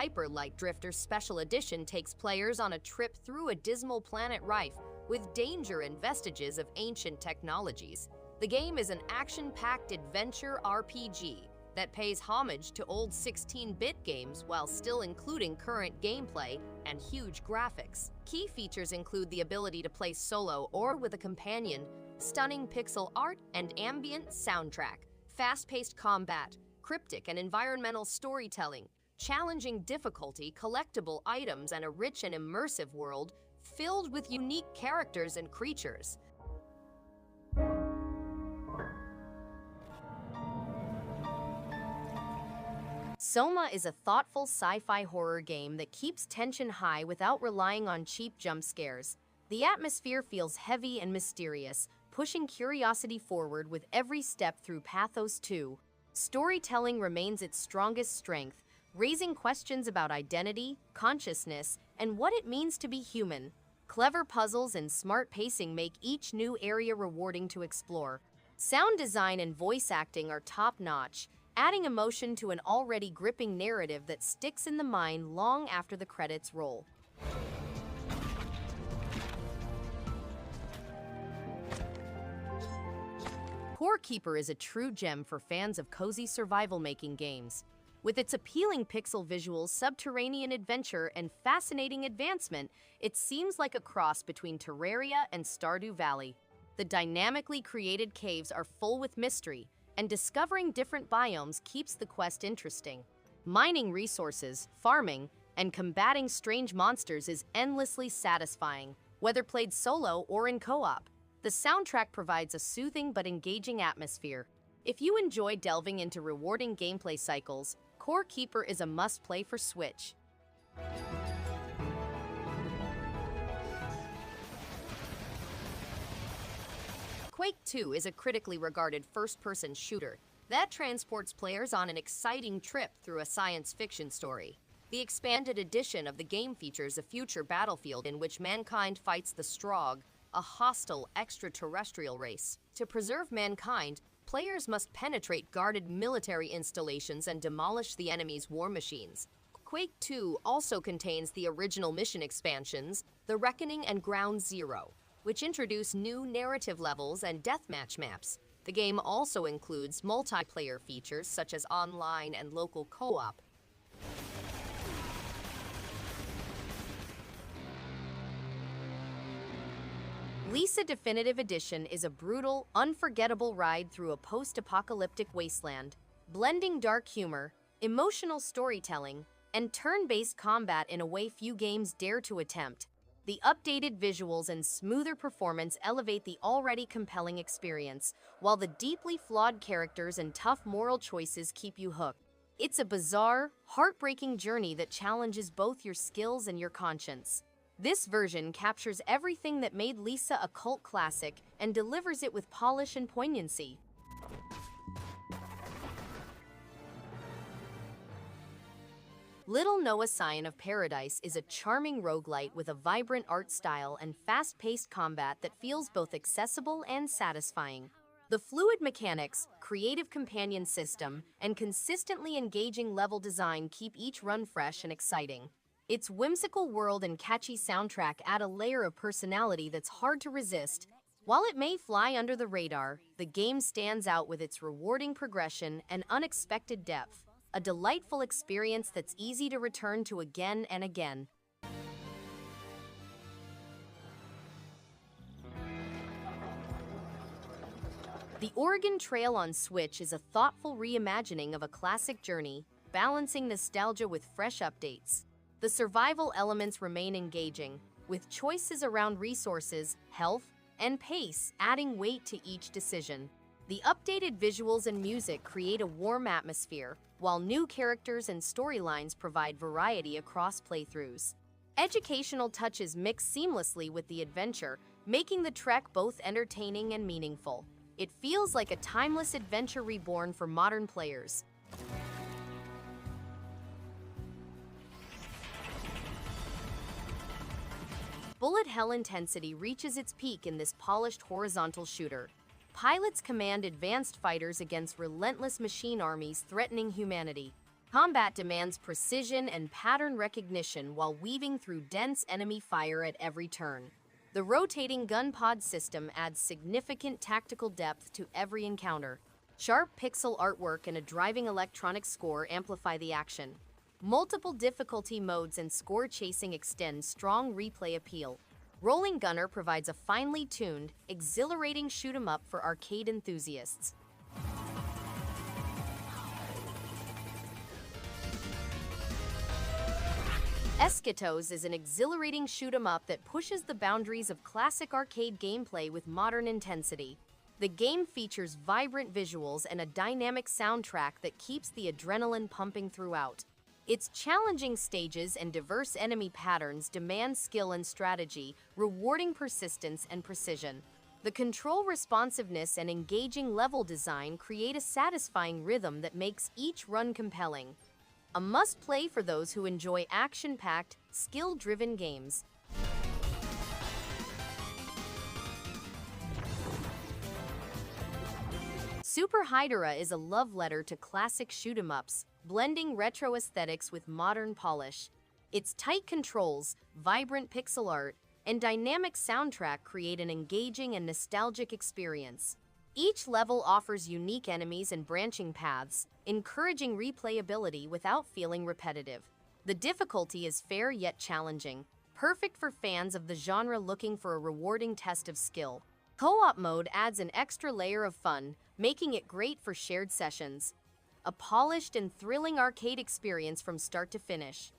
Hyper Light Drifter Special Edition takes players on a trip through a dismal planet rife with danger and vestiges of ancient technologies. The game is an action-packed adventure RPG that pays homage to old 16-bit games while still including current gameplay and huge graphics. Key features include the ability to play solo or with a companion, stunning pixel art and ambient soundtrack, fast-paced combat, cryptic and environmental storytelling, challenging difficulty, collectible items, and a rich and immersive world filled with unique characters and creatures. SOMA is a thoughtful sci-fi horror game that keeps tension high without relying on cheap jump scares. The atmosphere feels heavy and mysterious, pushing curiosity forward with every step through Pathos 2. Storytelling remains its strongest strength, raising questions about identity, consciousness, and what it means to be human. Clever puzzles and smart pacing make each new area rewarding to explore. Sound design and voice acting are top-notch, adding emotion to an already gripping narrative that sticks in the mind long after the credits roll. Core Keeper is a true gem for fans of cozy survival-making games. With its appealing pixel visuals, subterranean adventure, and fascinating advancement, it seems like a cross between Terraria and Stardew Valley. The dynamically created caves are full with mystery, and discovering different biomes keeps the quest interesting. Mining resources, farming, and combating strange monsters is endlessly satisfying, whether played solo or in co-op. The soundtrack provides a soothing but engaging atmosphere. If you enjoy delving into rewarding gameplay cycles, Core Keeper is a must-play for Switch. Quake II is a critically regarded first-person shooter that transports players on an exciting trip through a science fiction story. The expanded edition of the game features a future battlefield in which mankind fights the Strogg, a hostile extraterrestrial race. To preserve mankind, players must penetrate guarded military installations and demolish the enemy's war machines. Quake II also contains the original mission expansions, The Reckoning and Ground Zero, which introduce new narrative levels and deathmatch maps. The game also includes multiplayer features such as online and local co-op. Lisa Definitive Edition is a brutal, unforgettable ride through a post-apocalyptic wasteland, blending dark humor, emotional storytelling, and turn-based combat in a way few games dare to attempt. The updated visuals and smoother performance elevate the already compelling experience, while the deeply flawed characters and tough moral choices keep you hooked. It's a bizarre, heartbreaking journey that challenges both your skills and your conscience. This version captures everything that made Lisa a cult classic and delivers it with polish and poignancy. Little Noah Scion of Paradise is a charming roguelite with a vibrant art style and fast-paced combat that feels both accessible and satisfying. The fluid mechanics, creative companion system, and consistently engaging level design keep each run fresh and exciting. Its whimsical world and catchy soundtrack add a layer of personality that's hard to resist. While it may fly under the radar, the game stands out with its rewarding progression and unexpected depth. A delightful experience that's easy to return to again and again. The Oregon Trail on Switch is a thoughtful reimagining of a classic journey, balancing nostalgia with fresh updates. The survival elements remain engaging, with choices around resources, health, and pace adding weight to each decision. The updated visuals and music create a warm atmosphere, while new characters and storylines provide variety across playthroughs. Educational touches mix seamlessly with the adventure, making the trek both entertaining and meaningful. It feels like a timeless adventure reborn for modern players. Bullet hell intensity reaches its peak in this polished horizontal shooter. Pilots command advanced fighters against relentless machine armies threatening humanity. Combat demands precision and pattern recognition while weaving through dense enemy fire at every turn. The rotating gun pod system adds significant tactical depth to every encounter. Sharp pixel artwork and a driving electronic score amplify the action. Multiple difficulty modes and score chasing extend strong replay appeal. Rolling Gunner provides a finely tuned, exhilarating shoot-'em-up for arcade enthusiasts. ESCHATOS is an exhilarating shoot-'em-up that pushes the boundaries of classic arcade gameplay with modern intensity. The game features vibrant visuals and a dynamic soundtrack that keeps the adrenaline pumping throughout. Its challenging stages and diverse enemy patterns demand skill and strategy, rewarding persistence and precision. The control responsiveness and engaging level design create a satisfying rhythm that makes each run compelling. A must-play for those who enjoy action-packed, skill-driven games. Super Hydorah is a love letter to classic shoot-'em-ups, blending retro aesthetics with modern polish. Its tight controls, vibrant pixel art, and dynamic soundtrack create an engaging and nostalgic experience. Each level offers unique enemies and branching paths, encouraging replayability without feeling repetitive. The difficulty is fair yet challenging, perfect for fans of the genre looking for a rewarding test of skill. Co-op mode adds an extra layer of fun, making it great for shared sessions. A polished and thrilling arcade experience from start to finish.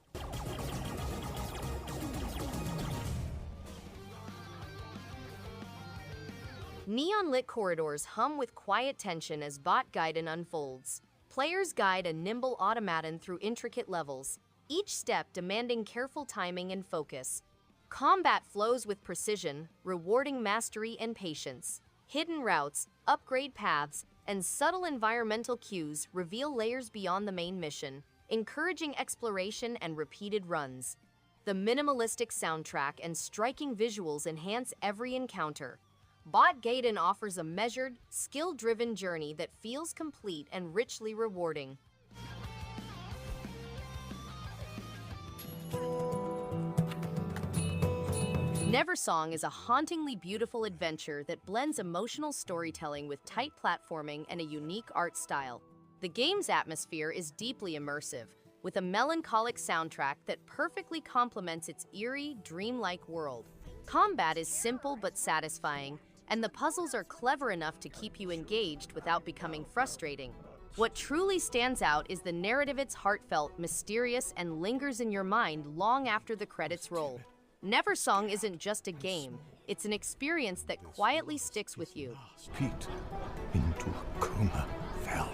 Neon-lit corridors hum with quiet tension as bot Gaiden unfolds. Players guide a nimble automaton through intricate levels, each step demanding careful timing and focus. Combat flows with precision, rewarding mastery and patience. Hidden routes, upgrade paths, and subtle environmental cues reveal layers beyond the main mission, encouraging exploration and repeated runs. The minimalistic soundtrack and striking visuals enhance every encounter. Bot Gaiden offers a measured, skill-driven journey that feels complete and richly rewarding. Neversong is a hauntingly beautiful adventure that blends emotional storytelling with tight platforming and a unique art style. The game's atmosphere is deeply immersive, with a melancholic soundtrack that perfectly complements its eerie, dreamlike world. Combat is simple but satisfying, and the puzzles are clever enough to keep you engaged without becoming frustrating. What truly stands out is the narrative. It's heartfelt, mysterious, and lingers in your mind long after the credits roll. Neversong isn't just a game, it's an experience that quietly sticks with you. Feet into a coma fell.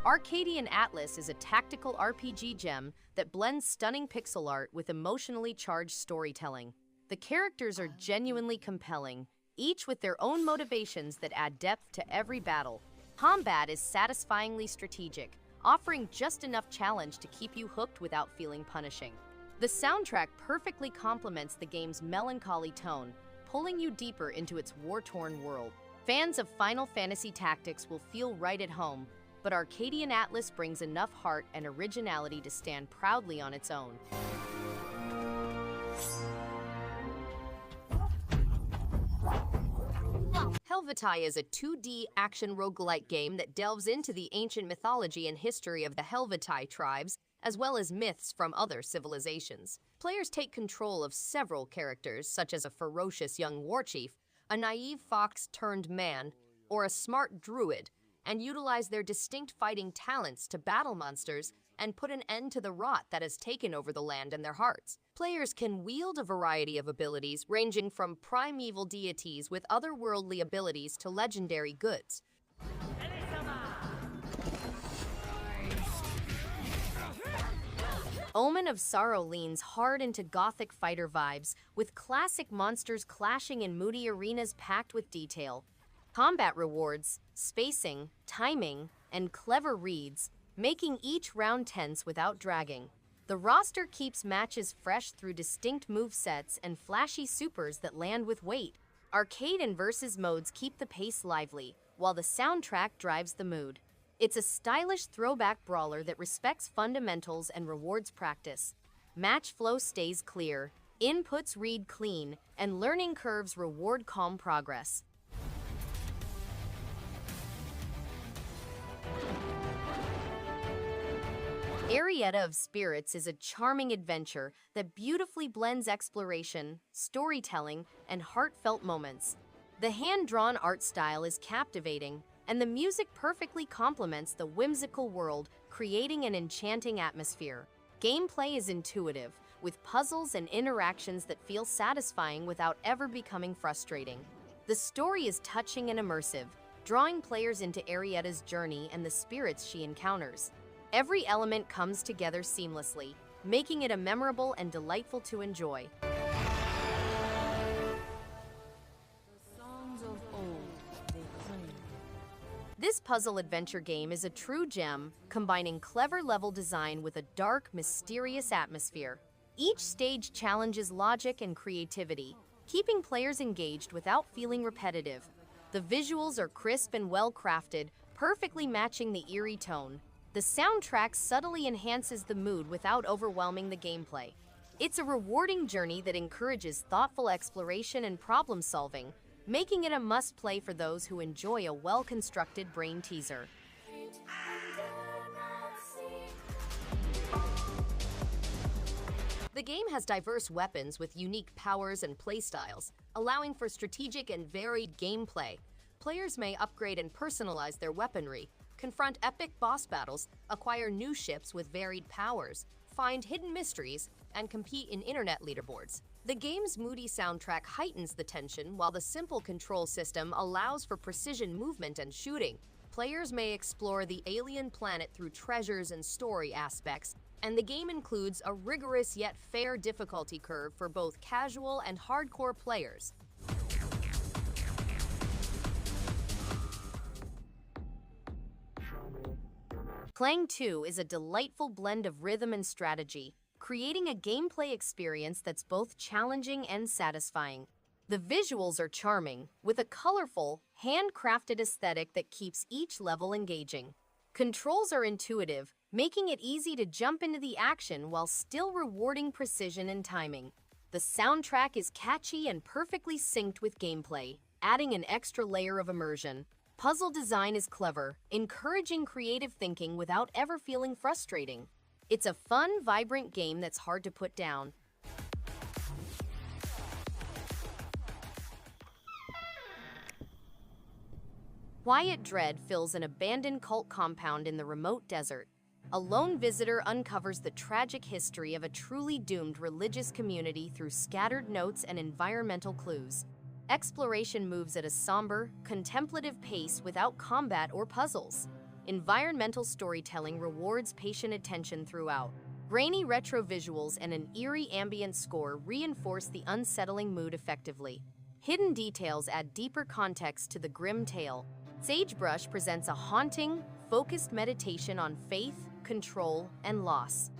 Arcadian Atlas is a tactical RPG gem that blends stunning pixel art with emotionally charged storytelling. The characters are genuinely compelling, each with their own motivations that add depth to every battle. Combat is satisfyingly strategic, offering just enough challenge to keep you hooked without feeling punishing. The soundtrack perfectly complements the game's melancholy tone, pulling you deeper into its war-torn world. Fans of Final Fantasy Tactics will feel right at home, but Arcadian Atlas brings enough heart and originality to stand proudly on its own. Helvetii is a 2D action roguelike game that delves into the ancient mythology and history of the Helvetii tribes, as well as myths from other civilizations. Players take control of several characters, such as a ferocious young warchief, a naive fox-turned-man, or a smart druid, and utilize their distinct fighting talents to battle monsters and put an end to the rot that has taken over the land and their hearts. Players can wield a variety of abilities, ranging from primeval deities with otherworldly abilities to legendary goods. Omen of Sorrow leans hard into gothic fighter vibes, with classic monsters clashing in moody arenas packed with detail. Combat rewards, spacing, timing, and clever reads, making each round tense without dragging. The roster keeps matches fresh through distinct movesets and flashy supers that land with weight. Arcade and versus modes keep the pace lively, while the soundtrack drives the mood. It's a stylish throwback brawler that respects fundamentals and rewards practice. Match flow stays clear, inputs read clean, and learning curves reward calm progress. Arietta of Spirits is a charming adventure that beautifully blends exploration, storytelling, and heartfelt moments. The hand-drawn art style is captivating, and the music perfectly complements the whimsical world, creating an enchanting atmosphere. Gameplay is intuitive, with puzzles and interactions that feel satisfying without ever becoming frustrating. The story is touching and immersive, drawing players into Arietta's journey and the spirits she encounters. Every element comes together seamlessly, making it a memorable and delightful to enjoy. This puzzle adventure game is a true gem, combining clever level design with a dark, mysterious atmosphere. Each stage challenges logic and creativity, keeping players engaged without feeling repetitive. The visuals are crisp and well-crafted, perfectly matching the eerie tone. The soundtrack subtly enhances the mood without overwhelming the gameplay. It's a rewarding journey that encourages thoughtful exploration and problem-solving, making it a must-play for those who enjoy a well-constructed brain teaser. The game has diverse weapons with unique powers and playstyles, allowing for strategic and varied gameplay. Players may upgrade and personalize their weaponry, confront epic boss battles, acquire new ships with varied powers, find hidden mysteries, and compete in internet leaderboards. The game's moody soundtrack heightens the tension, while the simple control system allows for precision movement and shooting. Players may explore the alien planet through treasures and story aspects, and the game includes a rigorous yet fair difficulty curve for both casual and hardcore players. Quake II is a delightful blend of rhythm and strategy, creating a gameplay experience that's both challenging and satisfying. The visuals are charming, with a colorful, handcrafted aesthetic that keeps each level engaging. Controls are intuitive, making it easy to jump into the action while still rewarding precision and timing. The soundtrack is catchy and perfectly synced with gameplay, adding an extra layer of immersion. Puzzle design is clever, encouraging creative thinking without ever feeling frustrating. It's a fun, vibrant game that's hard to put down. Quiet dread fills an abandoned cult compound in the remote desert. A lone visitor uncovers the tragic history of a truly doomed religious community through scattered notes and environmental clues. Exploration moves at a somber, contemplative pace without combat or puzzles. Environmental storytelling rewards patient attention throughout. Grainy retro visuals and an eerie ambient score reinforce the unsettling mood effectively. Hidden details add deeper context to the grim tale. Sagebrush presents a haunting, focused meditation on faith, control, and loss.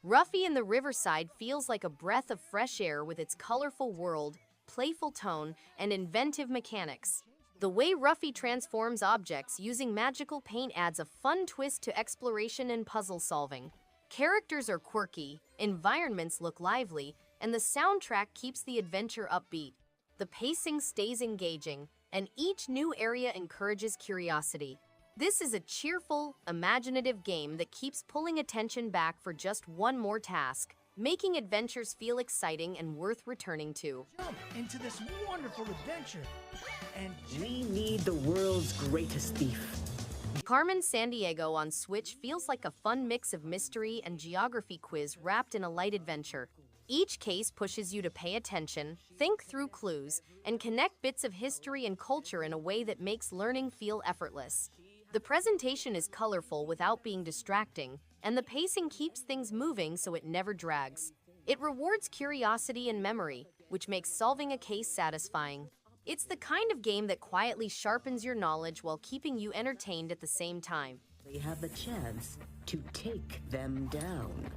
Ruffy in the Riverside feels like a breath of fresh air with its colorful world, playful tone, and inventive mechanics. The way Ruffy transforms objects using magical paint adds a fun twist to exploration and puzzle solving. Characters are quirky, environments look lively, and the soundtrack keeps the adventure upbeat. The pacing stays engaging, and each new area encourages curiosity. This is a cheerful, imaginative game that keeps pulling attention back for just one more task, making adventures feel exciting and worth returning to. Jump into this wonderful adventure, and we need the world's greatest thief. Carmen Sandiego on Switch feels like a fun mix of mystery and geography quiz wrapped in a light adventure. Each case pushes you to pay attention, think through clues, and connect bits of history and culture in a way that makes learning feel effortless. The presentation is colorful without being distracting, and the pacing keeps things moving so it never drags. It rewards curiosity and memory, which makes solving a case satisfying. It's the kind of game that quietly sharpens your knowledge while keeping you entertained at the same time. They have the chance to take them down.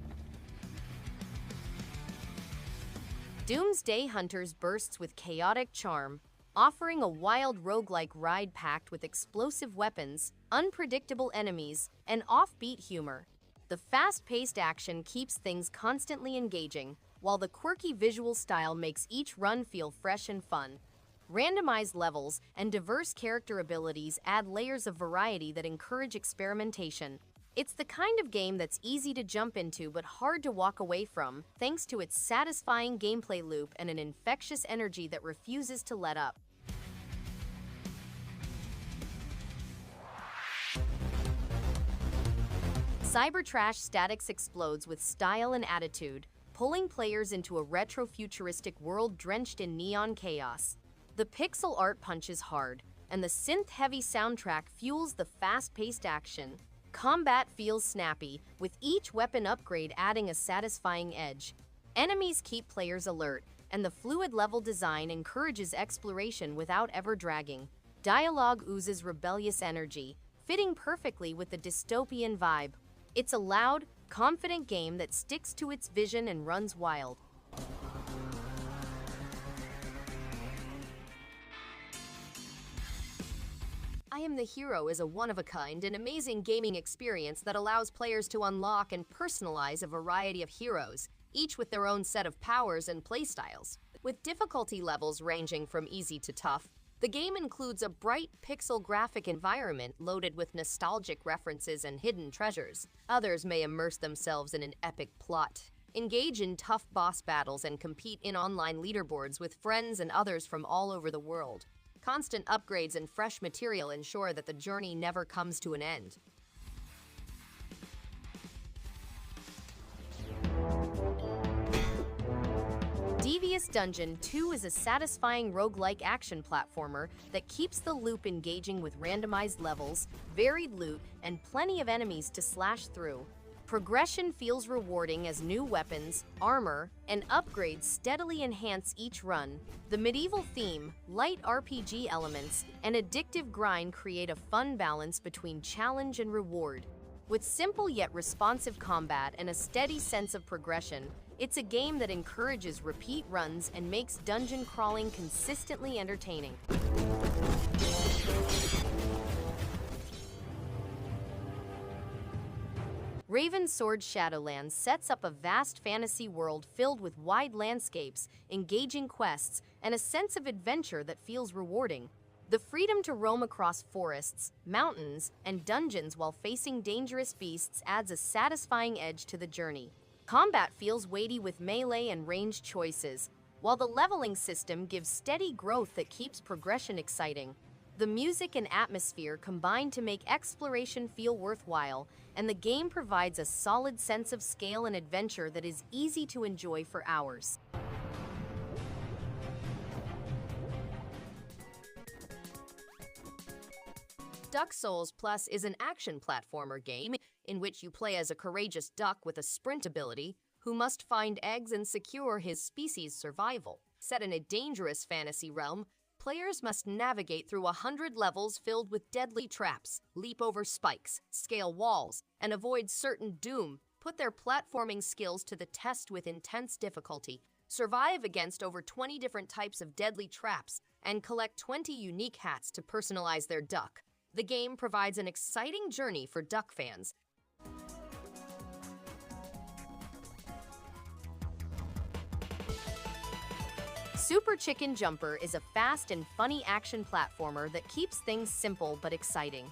Doomsday Hunters bursts with chaotic charm, offering a wild roguelike ride packed with explosive weapons, unpredictable enemies, and offbeat humor. The fast-paced action keeps things constantly engaging, while the quirky visual style makes each run feel fresh and fun. Randomized levels and diverse character abilities add layers of variety that encourage experimentation. It's the kind of game that's easy to jump into but hard to walk away from, thanks to its satisfying gameplay loop and an infectious energy that refuses to let up. Cybertrash STATYX explodes with style and attitude, pulling players into a retro-futuristic world drenched in neon chaos. The pixel art punches hard, and the synth-heavy soundtrack fuels the fast-paced action. Combat feels snappy, with each weapon upgrade adding a satisfying edge. Enemies keep players alert, and the fluid level design encourages exploration without ever dragging. Dialogue oozes rebellious energy, fitting perfectly with the dystopian vibe. It's a loud, confident game that sticks to its vision and runs wild. I Am the Hero is a one-of-a-kind and amazing gaming experience that allows players to unlock and personalize a variety of heroes, each with their own set of powers and playstyles. With difficulty levels ranging from easy to tough, the game includes a bright pixel graphic environment loaded with nostalgic references and hidden treasures. Others may immerse themselves in an epic plot, engage in tough boss battles, and compete in online leaderboards with friends and others from all over the world. Constant upgrades and fresh material ensure that the journey never comes to an end. Devious Dungeon 2 is a satisfying roguelike action platformer that keeps the loop engaging with randomized levels, varied loot, and plenty of enemies to slash through. Progression feels rewarding as new weapons, armor, and upgrades steadily enhance each run. The medieval theme, light RPG elements, and addictive grind create a fun balance between challenge and reward. With simple yet responsive combat and a steady sense of progression, it's a game that encourages repeat runs and makes dungeon crawling consistently entertaining. Ravensword Shadowlands sets up a vast fantasy world filled with wide landscapes, engaging quests, and a sense of adventure that feels rewarding. The freedom to roam across forests, mountains, and dungeons while facing dangerous beasts adds a satisfying edge to the journey. Combat feels weighty with melee and ranged choices, while the leveling system gives steady growth that keeps progression exciting. The music and atmosphere combine to make exploration feel worthwhile, and the game provides a solid sense of scale and adventure that is easy to enjoy for hours. Duck Souls Plus is an action platformer game in which you play as a courageous duck with a sprint ability who must find eggs and secure his species' survival. Set in a dangerous fantasy realm, players must navigate through 100 levels filled with deadly traps, leap over spikes, scale walls, and avoid certain doom, put their platforming skills to the test with intense difficulty, survive against over 20 different types of deadly traps, and collect 20 unique hats to personalize their duck. The game provides an exciting journey for duck fans. Super Chicken Jumper is a fast and funny action platformer that keeps things simple but exciting.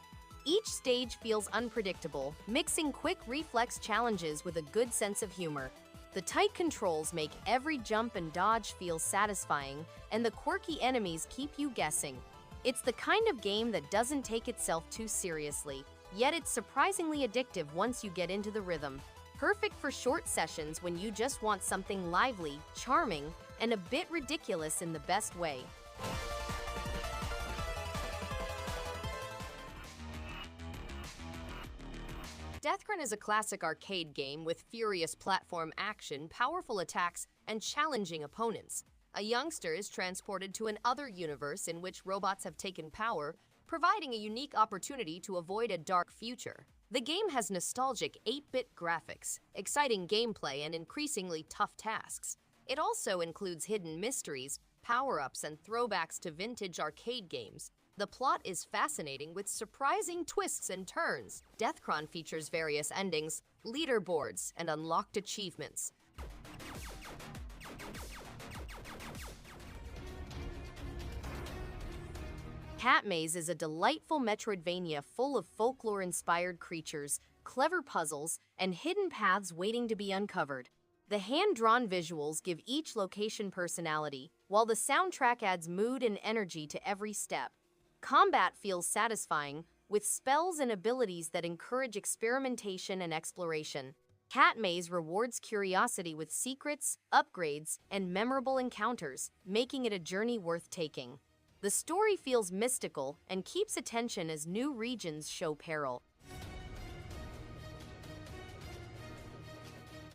Each stage feels unpredictable, mixing quick reflex challenges with a good sense of humor. The tight controls make every jump and dodge feel satisfying, and the quirky enemies keep you guessing. It's the kind of game that doesn't take itself too seriously, yet it's surprisingly addictive once you get into the rhythm. Perfect for short sessions when you just want something lively, charming, and a bit ridiculous in the best way. Deathchron is a classic arcade game with furious platform action, powerful attacks, and challenging opponents. A youngster is transported to another universe in which robots have taken power, providing a unique opportunity to avoid a dark future. The game has nostalgic 8-bit graphics, exciting gameplay, and increasingly tough tasks. It also includes hidden mysteries, power-ups, and throwbacks to vintage arcade games. The plot is fascinating with surprising twists and turns. Deathchron features various endings, leaderboards, and unlocked achievements. Catmaze is a delightful Metroidvania full of folklore-inspired creatures, clever puzzles, and hidden paths waiting to be uncovered. The hand-drawn visuals give each location personality, while the soundtrack adds mood and energy to every step. Combat feels satisfying, with spells and abilities that encourage experimentation and exploration. Catmaze rewards curiosity with secrets, upgrades, and memorable encounters, making it a journey worth taking. The story feels mystical and keeps attention as new regions show peril.